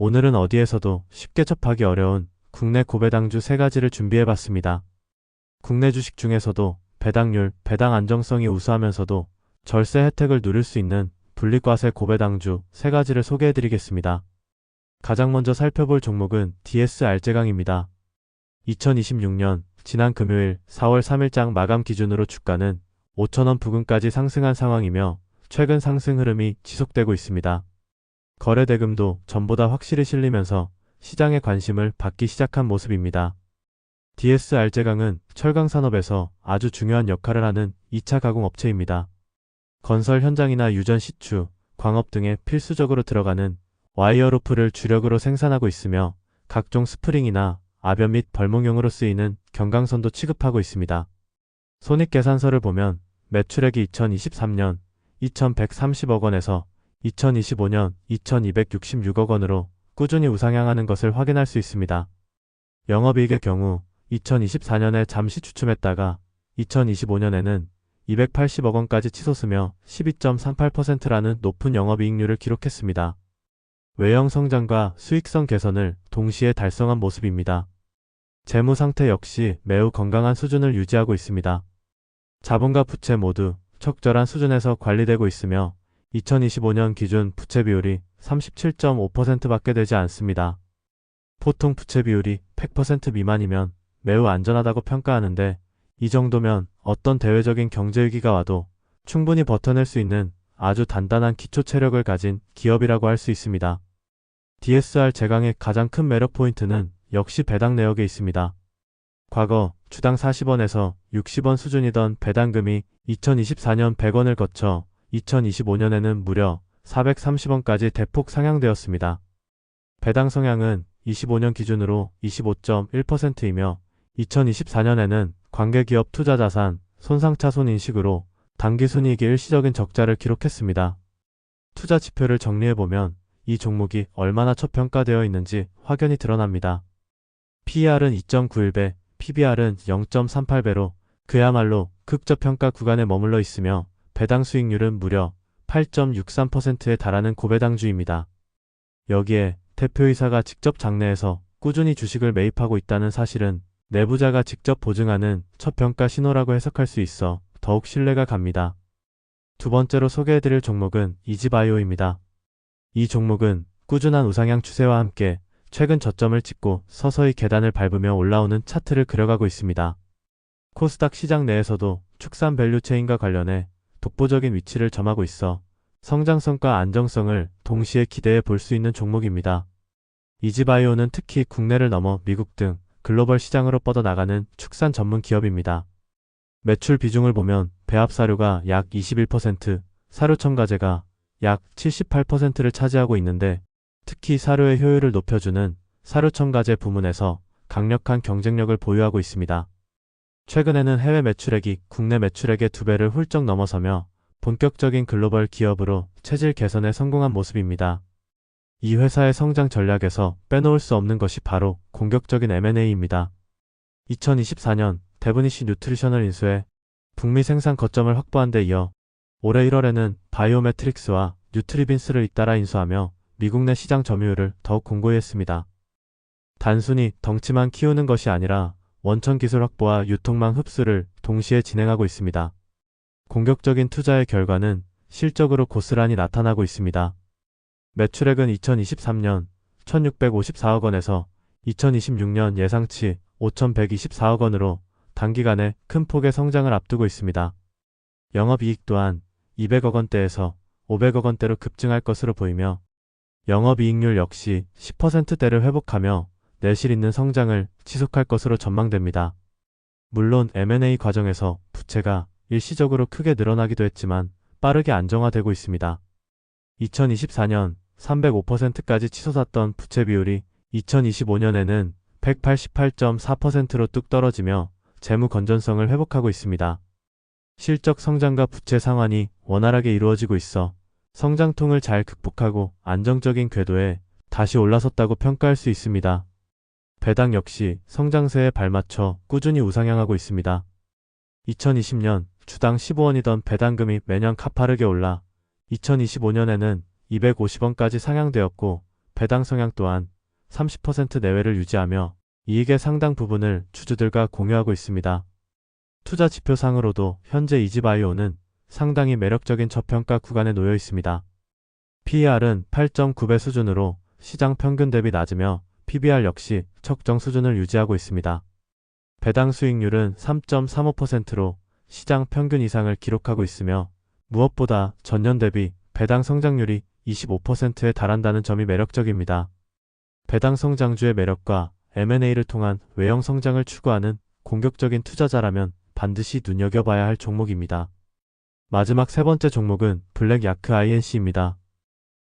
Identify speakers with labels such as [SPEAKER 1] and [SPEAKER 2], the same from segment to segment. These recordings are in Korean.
[SPEAKER 1] 오늘은 어디에서도 쉽게 접하기 어려운 국내 고배당주 3가지를 준비해봤습니다. 국내 주식 중에서도 배당률, 배당 안정성이 우수하면서도 절세 혜택을 누릴 수 있는 분리과세 고배당주 3가지를 소개해드리겠습니다. 가장 먼저 살펴볼 종목은 DSR제강입니다. 2026년 지난 금요일 4월 3일장 마감 기준으로 주가는 5,000원 부근까지 상승한 상황이며 최근 상승 흐름이 지속되고 있습니다. 거래 대금도 전보다 확실히 실리면서 시장의 관심을 받기 시작한 모습입니다. DSR제강은 철강 산업에서 아주 중요한 역할을 하는 2차 가공 업체입니다. 건설 현장이나 유전 시추, 광업 등에 필수적으로 들어가는 와이어로프를 주력으로 생산하고 있으며 각종 스프링이나 아변 및 벌목용으로 쓰이는 경강선도 취급하고 있습니다. 손익계산서를 보면 매출액이 2023년 2,130억 원에서 2025년 2,266억 원으로 꾸준히 우상향하는 것을 확인할 수 있습니다. 영업이익의 경우 2024년에 잠시 주춤했다가 2025년에는 280억 원까지 치솟으며 12.38%라는 높은 영업이익률을 기록했습니다. 외형 성장과 수익성 개선을 동시에 달성한 모습입니다. 재무 상태 역시 매우 건강한 수준을 유지하고 있습니다. 자본과 부채 모두 적절한 수준에서 관리되고 있으며 2025년 기준 부채 비율이 37.5%밖에 되지 않습니다. 보통 부채 비율이 100% 미만이면 매우 안전하다고 평가하는데 이 정도면 어떤 대외적인 경제 위기가 와도 충분히 버텨낼 수 있는 아주 단단한 기초 체력을 가진 기업이라고 할 수 있습니다. DSR제강의 가장 큰 매력 포인트는 역시 배당 내역에 있습니다. 과거 주당 40원에서 60원 수준이던 배당금이 2024년 100원을 거쳐 2025년에는 무려 430원까지 대폭 상향되었습니다. 배당 성향은 25년 기준으로 25.1%이며 2024년에는 관계기업 투자자산, 손상차손 인식으로 당기순이익의 일시적인 적자를 기록했습니다. 투자 지표를 정리해보면 이 종목이 얼마나 저평가되어 있는지 확연히 드러납니다. PER은 2.91배, PBR은 0.38배로 그야말로 극저평가 구간에 머물러 있으며 배당 수익률은 무려 8.63%에 달하는 고배당주입니다. 여기에 대표이사가 직접 장내에서 꾸준히 주식을 매입하고 있다는 사실은 내부자가 직접 보증하는 저평가 신호라고 해석할 수 있어 더욱 신뢰가 갑니다. 두 번째로 소개해드릴 종목은 이지바이오입니다. 이 종목은 꾸준한 우상향 추세와 함께 최근 저점을 찍고 서서히 계단을 밟으며 올라오는 차트를 그려가고 있습니다. 코스닥 시장 내에서도 축산 밸류체인과 관련해 독보적인 위치를 점하고 있어 성장성과 안정성을 동시에 기대해 볼 수 있는 종목입니다. 이지바이오는 특히 국내를 넘어 미국 등 글로벌 시장으로 뻗어나가는 축산 전문 기업입니다. 매출 비중을 보면 배합사료가 약 21%, 사료첨가제가 약 78%를 차지하고 있는데 특히 사료의 효율을 높여주는 사료첨가제 부문에서 강력한 경쟁력을 보유하고 있습니다. 최근에는 해외 매출액이 국내 매출액의 2배를 훌쩍 넘어서며 본격적인 글로벌 기업으로 체질 개선에 성공한 모습입니다. 이 회사의 성장 전략에서 빼놓을 수 없는 것이 바로 공격적인 M&A입니다. 2024년 데브니시 뉴트리셔널 인수해 북미 생산 거점을 확보한 데 이어 올해 1월에는 바이오메트릭스와 뉴트리빈스를 잇따라 인수하며 미국 내 시장 점유율을 더욱 공고히 했습니다. 단순히 덩치만 키우는 것이 아니라 원천 기술 확보와 유통망 흡수를 동시에 진행하고 있습니다. 공격적인 투자의 결과는 실적으로 고스란히 나타나고 있습니다. 매출액은 2023년 1,654억 원에서 2026년 예상치 5,124억 원으로 단기간에 큰 폭의 성장을 앞두고 있습니다. 영업이익 또한 200억 원대에서 500억 원대로 급증할 것으로 보이며 영업이익률 역시 10%대를 회복하며 내실 있는 성장을 지속할 것으로 전망됩니다. 물론 M&A 과정에서 부채가 일시적으로 크게 늘어나기도 했지만 빠르게 안정화되고 있습니다. 2024년 305%까지 치솟았던 부채 비율이 2025년에는 188.4%로 뚝 떨어지며 재무 건전성을 회복하고 있습니다. 실적 성장과 부채 상환이 원활하게 이루어지고 있어 성장통을 잘 극복하고 안정적인 궤도에 다시 올라섰다고 평가할 수 있습니다. 배당 역시 성장세에 발맞춰 꾸준히 우상향하고 있습니다. 2020년 주당 15원이던 배당금이 매년 가파르게 올라 2025년에는 250원까지 상향되었고 배당 성향 또한 30% 내외를 유지하며 이익의 상당 부분을 주주들과 공유하고 있습니다. 투자 지표상으로도 현재 이지바이오는 상당히 매력적인 저평가 구간에 놓여 있습니다. PER은 8.9배 수준으로 시장 평균 대비 낮으며 PBR 역시 적정 수준을 유지하고 있습니다. 배당 수익률은 3.35%로 시장 평균 이상을 기록하고 있으며 무엇보다 전년 대비 배당 성장률이 25%에 달한다는 점이 매력적입니다. 배당 성장주의 매력과 M&A를 통한 외형 성장을 추구하는 공격적인 투자자라면 반드시 눈여겨봐야 할 종목입니다. 마지막 세 번째 종목은 블랙야크 INC입니다.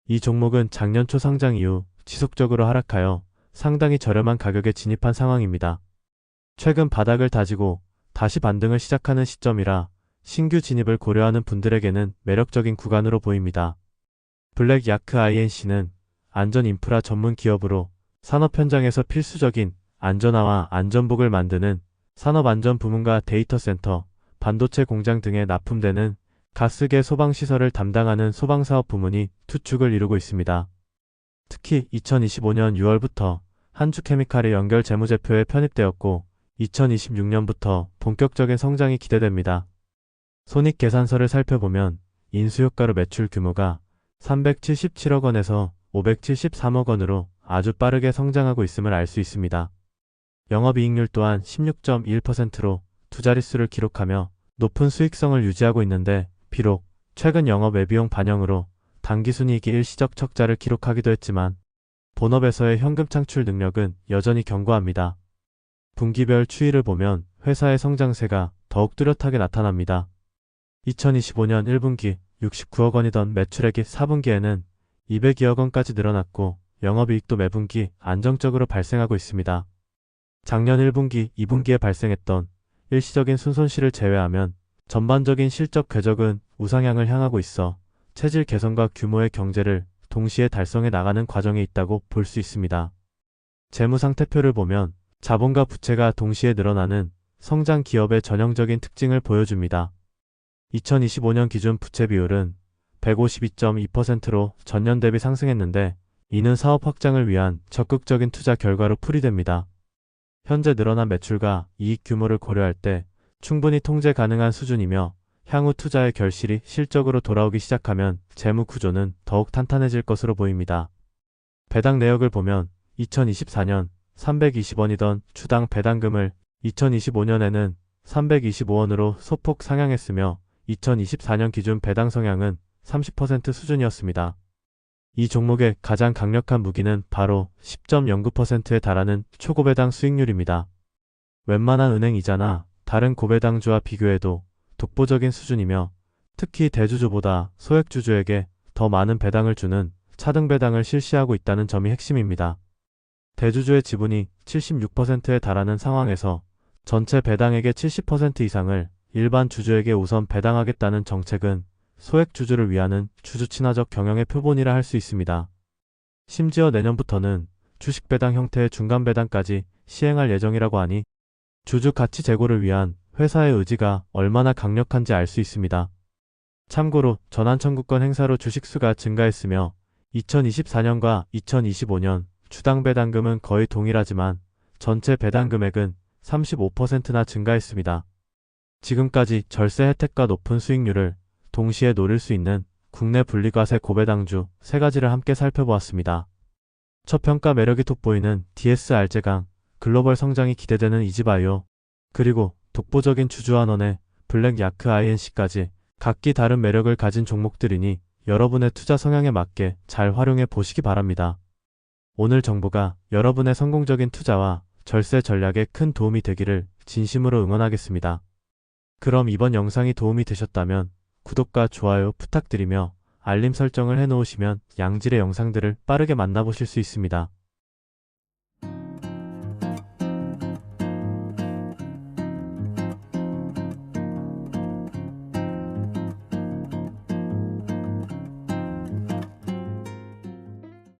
[SPEAKER 1] 이 종목은 작년 초 상장 이후 지속적으로 하락하여 상당히 저렴한 가격에 진입한 상황입니다. 최근 바닥을 다지고 다시 반등을 시작하는 시점이라 신규 진입을 고려하는 분들에게는 매력적인 구간으로 보입니다. 블랙야크 INC는 안전 인프라 전문 기업으로 산업 현장에서 필수적인 안전화와 안전복을 만드는 산업안전 부문과 데이터 센터, 반도체 공장 등에 납품되는 가스계 소방시설을 담당하는 소방사업 부문이 투축을 이루고 있습니다. 특히 2025년 6월부터 한주케미칼의 연결 재무제표에 편입되었고 2026년부터 본격적인 성장이 기대됩니다. 손익계산서를 살펴보면 인수효과로 매출 규모가 377억 원에서 573억 원으로 아주 빠르게 성장하고 있음을 알 수 있습니다. 영업이익률 또한 16.1%로 두 자릿수를 기록하며 높은 수익성을 유지하고 있는데 비록 최근 영업 외비용 반영으로 당기순이익이 일시적 적자를 기록하기도 했지만 본업에서의 현금 창출 능력은 여전히 견고합니다. 분기별 추이를 보면 회사의 성장세가 더욱 뚜렷하게 나타납니다. 2025년 1분기 69억 원이던 매출액이 4분기에는 202억 원까지 늘어났고 영업이익도 매분기 안정적으로 발생하고 있습니다. 작년 1분기, 2분기에 발생했던 일시적인 순손실을 제외하면 전반적인 실적 궤적은 우상향을 향하고 있어 체질 개선과 규모의 경제를 동시에 달성해 나가는 과정에 있다고 볼 수 있습니다. 재무상태표를 보면 자본과 부채가 동시에 늘어나는 성장 기업의 전형적인 특징을 보여줍니다. 2025년 기준 부채 비율은 152.2%로 전년 대비 상승했는데 이는 사업 확장을 위한 적극적인 투자 결과로 풀이됩니다. 현재 늘어난 매출과 이익 규모를 고려할 때 충분히 통제 가능한 수준이며 향후 투자의 결실이 실적으로 돌아오기 시작하면 재무 구조는 더욱 탄탄해질 것으로 보입니다. 배당 내역을 보면 2024년 320원이던 주당 배당금을 2025년에는 325원으로 소폭 상향했으며 2024년 기준 배당 성향은 30% 수준이었습니다. 이 종목의 가장 강력한 무기는 바로 10.09%에 달하는 초고배당 수익률입니다. 웬만한 은행 이자나 다른 고배당주와 비교해도 독보적인 수준이며 특히 대주주보다 소액주주에게 더 많은 배당을 주는 차등 배당을 실시하고 있다는 점이 핵심입니다. 대주주의 지분이 76%에 달하는 상황에서 전체 배당액의 70% 이상을 일반 주주에게 우선 배당하겠다는 정책은 소액주주를 위하는 주주친화적 경영의 표본이라 할 수 있습니다. 심지어 내년부터는 주식배당 형태의 중간배당까지 시행할 예정이라고 하니 주주 가치 제고를 위한 회사의 의지가 얼마나 강력한지 알 수 있습니다. 참고로 전환청구권 행사로 주식수가 증가했으며 2024년과 2025년 주당 배당금은 거의 동일하지만 전체 배당 금액은 35%나 증가했습니다. 지금까지 절세 혜택과 높은 수익률을 동시에 노릴 수 있는 국내 분리과세 고배당주 3가지를 함께 살펴보았습니다. 저평가 매력이 돋보이는 DSR제강, 글로벌 성장이 기대되는 이지바이오, 그리고 독보적인 주주환원의 블랙야크 INC까지 각기 다른 매력을 가진 종목들이니 여러분의 투자 성향에 맞게 잘 활용해 보시기 바랍니다. 오늘 정보가 여러분의 성공적인 투자와 절세 전략에 큰 도움이 되기를 진심으로 응원하겠습니다. 그럼 이번 영상이 도움이 되셨다면 구독과 좋아요 부탁드리며 알림 설정을 해놓으시면 양질의 영상들을 빠르게 만나보실 수 있습니다.